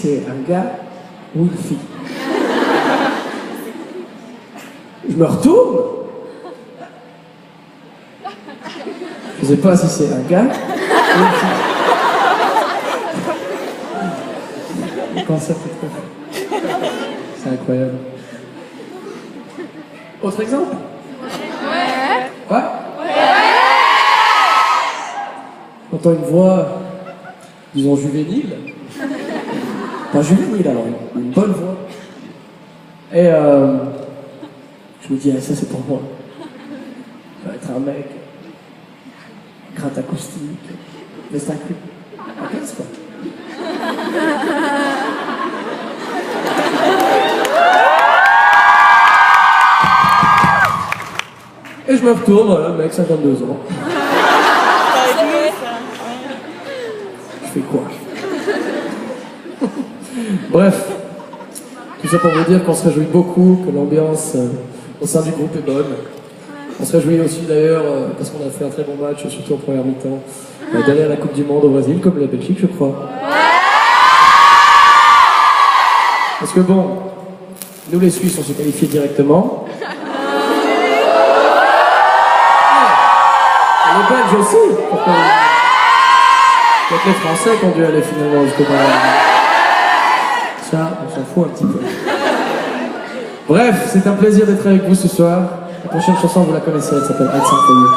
c'est un gars ou une fille. Je me retourne. Je sais pas si c'est un gars ou une fille. Le concept est trop fou. C'est incroyable. Autre exemple? Ouais. Quoi? J'entends une voix, disons juvénile. Pas juvénile alors, une bonne voix. Et je me dis, ah, ça c'est pour moi. Ça va être un mec, gratte acoustique, veste inclus. Ok, c'est quoi? Et je me retourne, voilà, mec, 52 ans. Je fais quoi? Bref, tout ça pour vous dire qu'on se réjouit beaucoup, que l'ambiance au sein du groupe est bonne. On se réjouit aussi d'ailleurs, parce qu'on a fait un très bon match, surtout en première mi-temps, d'aller à la Coupe du Monde au Brésil, comme la Belgique, je crois. Parce que bon, nous les Suisses, on s'est qualifiés directement. Les Belges aussi. Pourquoi il y a que les Français qui ont dû aller finalement jusqu'au bout. Ça, on s'en fout un petit peu. Bref, c'est un plaisir d'être avec vous ce soir. La prochaine chanson, vous la connaissez, elle s'appelle I'd Sing For You.